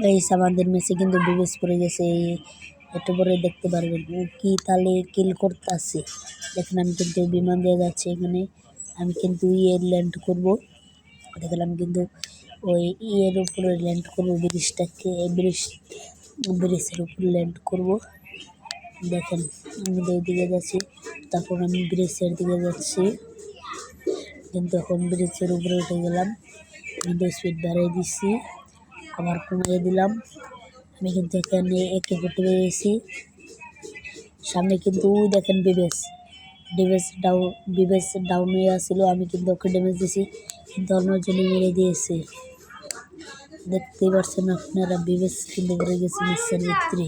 Guys আমাদের মেসে কিন্তু বিবেস পড়ে গেছে, একটু পরে দেখতে পারবেন ও কি তাহলে কিল করতেছে। দেখেন আমি কিন্তু বিমান দিয়ে যাচ্ছি, এখানে আমি কিন্তু ল্যান্ড করব। দেখেন আমি কিন্তু ওই উপরে ল্যান্ড করবো, ব্রিজের উপরে ল্যান্ড করব। দেখেন আমি দিকে যাচ্ছি, তারপর আমি ব্রিজের দিকে যাচ্ছি, কিন্তু এখন ব্রিজের উপরে উঠে গেলাম, কিন্তু স্পিড বাড়িয়ে দিচ্ছি, আবার কমিয়ে দিলাম। আমি কিন্তু এখানে একে করতে পেরেছি। সামনে কিন্তু দেখেন বিবেস ডাউন হয়ে আসছিল, আমি কিন্তু ওকে ড্যামেজ দিয়েছি, কিন্তু অন্যজনে মেরে দিয়েছে। দেখতেই পাচ্ছেন আপনারা, বিবেস কিন্তু পড়ে গেছে মিক্সার ভিতরে।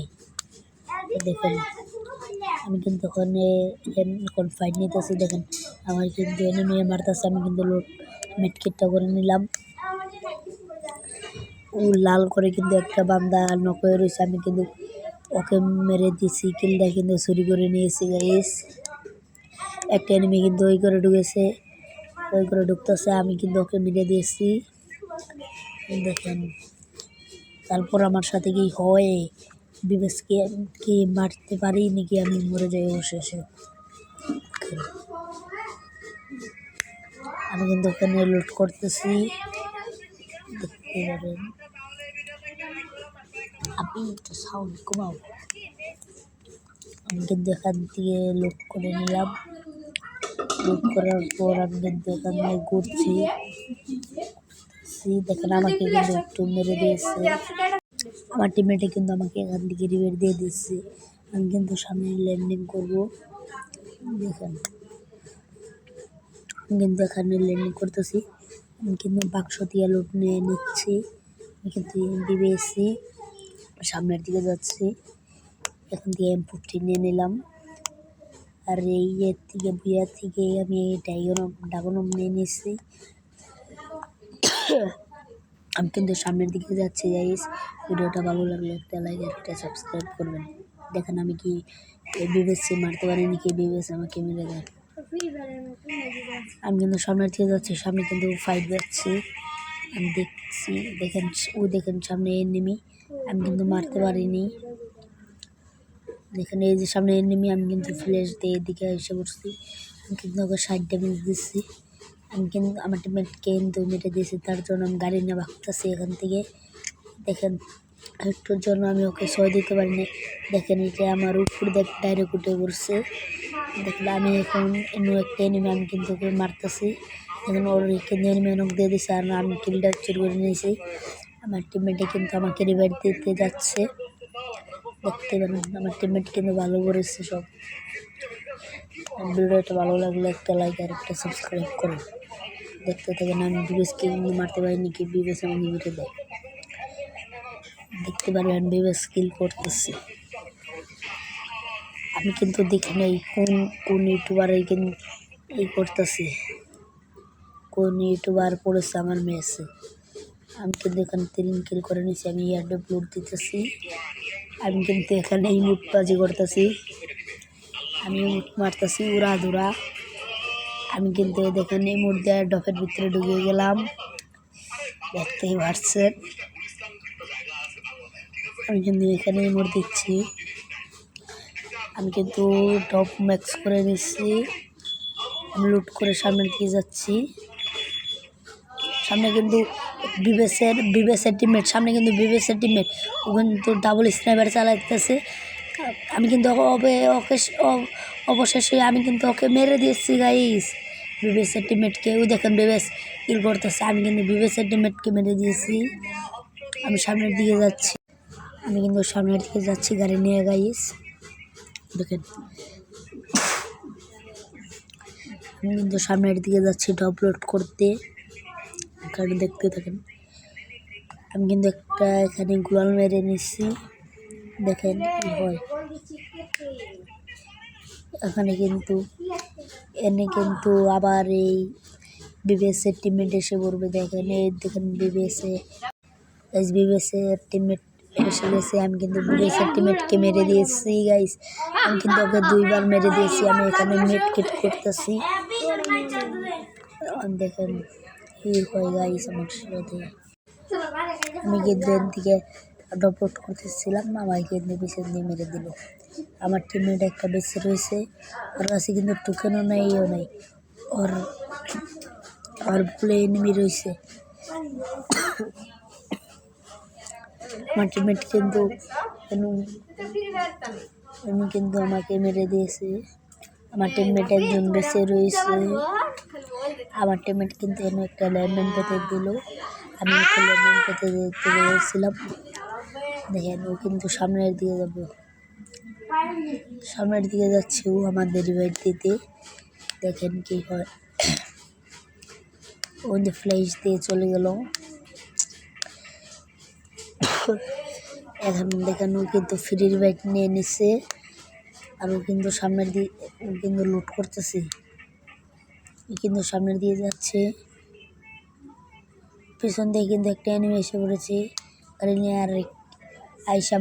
দেখেন আমি কিন্তু এখন ফাইট নিতেছি। দেখেন আমার কিন্তু এনিমি মারতেছে, আমি কিন্তু মেডকিটটা করে নিলাম। ও লাল করে কিন্তু একটা বান্দা নক হয়ে রয়েছে, আমি কিন্তু ওকে মেরে দিছি, কিলটা কিন্তু চুরি করে নিয়েছি গাইস। একটা এনিমি কিন্তু ওই করে ঢুকতেছে, আমি কিন্তু ওকে মেরে দিয়েছি। দেখেন তারপর আমার সাথে কি হয়, বিবেসকে কি মারতে পারি নাকি আমি মরে যাই অবশেষে। আমি কিন্তু ওখানে লুট করতেছি, দেখতে পারেন। আপনি একটু সাউন্ড কমাও। আমি কিন্তু এখান থেকে লুট করে নিলাম। লুট করার পর আমি কিন্তু এখানে ঘুরছি। দেখেন আমাকে কিন্তু একটু মেরে দিয়েছে, আমার টিমমেটে কিন্তু আমাকে এখান থেকে রিভাইভ দিয়ে দিচ্ছে। আমি কিন্তু সামনে ল্যান্ডিং করব। দেখেন আমি কিন্তু এখানে ল্যান্ডিং করতেছি, আমি কিন্তু বাক্স দিয়ে লুট নিয়ে নিচ্ছি। আমি কিন্তু বিবেসি সামনের দিকে যাচ্ছি, এখান থেকে M40 নিয়ে নিলাম। আর এই থেকে বুয়া থেকে আমি ড্রাগনম নিয়ে নিচ্ছি। আমি কিন্তু সামনের দিকে যাচ্ছি গাইস। ভিডিওটা ভালো লাগলে একটা লাইক আর একটা সাবস্ক্রাইব করবেন। দেখেন আমি কি বিবেসি মারতে পারি নাকি বিবেস আমাকে মেরে দেয়। আমি কিন্তু সামনের দিকে যাচ্ছি, সামনে কিন্তু ফাইট যাচ্ছি, আমি দেখছি। দেখেন সামনে এনিমি, আমি কিন্তু মারতে পারিনি। দেখেন এই যে সামনে এনিমি, আমি কিন্তু ফ্ল্যাশ দিয়ে এদিকে এসে পড়ছি, আমি কিন্তু ওকে 60 ড্যামেজ দিচ্ছি। আমি কিন্তু আমার টিমমেটকে কিন্তু মেরে দিয়েছি, তার জন্য আমি গাড়ি নিয়ে ভাগতেছি এখান থেকে। দেখেন একটুর জন্য আমি ওকে সয় দিতে পারিনি। দেখেন এটা আমার উপর ডাইরেক্ট উঠে পড়ছে। দেখলে আমি এখন একটা এনিমি, আমি কিন্তু ওকে মারতেছি। এখন ওর কিন্তু এনিমি নক দিয়ে দিচ্ছে, আর আমি কিলটা চুরি করে নিয়েছি। আমার টিমমেটে কিন্তু আমাকে রিভাইভ দিতে যাচ্ছে, দেখতে পারেন আমার টিমমেট কিন্তু ভালো করেছে সব। ভিডিওটা ভালো লাগলে একটা লাইক আর একটা সাবস্ক্রাইব করুন। দেখতে থাকেন আমি বিবেসকে মারতে পারিনি কি বিবেস আমাকে মেরে দেয়। দেখতে পারবেন বিবেস কিল করতেছে। আমি কিন্তু দেখি নাই কোন ইউটিউবার এই করতেছে, কোন ইউটিউবার পড়েছে আমার মেসে। আমি কিন্তু এখানে 3 কিল করে নিয়েছি, আমি এয়ারড্রপ লুট দিতেছি। আমি কিন্তু এখানে ইমোটবাজি করতেছি, আমি ইমোট মারতেছি উড়াধুরা। আমি কিন্তু দেখেন ইমোট দিয়ে ডফের ভিতরে ঢুকে গেলাম, দেখতেই পারছেন। আমি কিন্তু এখানে ইমোট দিচ্ছি, আমি কিন্তু টপ ম্যাক্স করে নিচ্ছি। আমি লুট করে সামনের দিকে যাচ্ছি, সামনে কিন্তু বিবেসের টিমমেট, সামনে কিন্তু বিবেসের টিমমেট, ও কিন্তু ডাবল স্নাইপার চালাইতেছে। আমি কিন্তু অবশেষে আমি কিন্তু ওকে মেরে দিয়েছি গাইস, বিবেসের টিমমেটকে। ওই দেখেন বিবেস কিল করতেছে, আমি কিন্তু বিবেসের টিমমেটকে মেরে দিয়েছি। আমি সামনের দিকে যাচ্ছি, গাড়ি নিয়ে গাইস। দেখেন আমি কিন্তু সামনের দিকে যাচ্ছি টপ লোড করতে, কারণ দেখতে থাকেন। আমি কিন্তু একটা এখানে গ্লোয়াল মেরে নিচ্ছি, দেখেন কি হয়। এখানে কিন্তু আবার এই বিবিএসের টিমমেট এসে পড়বে। দেখেন বিবিএসের টিমমেট এসে গেছে, আমি কিন্তু বিবিএসের টিমমেটকে মেরে দিয়েছি গাইস। আমি কিন্তু ওকে 2বার মেরে দিয়েছি। আমি এখানে মেডকিট করতেছি, দেখেন কি হয় গাইস আমার সাথে। আমি কিন্তু এর দিকে ডপলোড করতেছিলাম, আমাকে কিন্তু পিছন দিয়ে মেরে দিল। আমার টিমমেট একটা বেঁচে রয়েছে, ওর কাছে কিন্তু টোকেনও নাই, ইও নাই, ওর বলে এনিমি রয়েছে। আমার টিমমেট কিন্তু আমাকে মেরে দিয়েছে। আমার টিমমেট একজন বেঁচে রয়েছে। আমার টিমমেট কিন্তু একটা ল্যান্ডম্যান পেতে দিল। আমি একটা ল্যান্ডম্যান পেতে দিতে বলেছিলাম। দেখেন ও কিন্তু সামনের দিকে যাচ্ছে, ও আমাদের রিভাইভ দিতে। দেখেন কি হয়, ও ফ্ল্যাশ দিয়ে চলে গেল। এখন দেখেন ও কিন্তু ফ্রি রিভাইভ নিয়ে নিচ্ছে, আর ও কিন্তু সামনের দিকে লুট করতেছে। কিন্তু সামনের দিকে যাচ্ছে, পিছন দিয়ে কিন্তু একটা এনিমি এসে পড়েছে গাড়ি নিয়ে। আর আইসা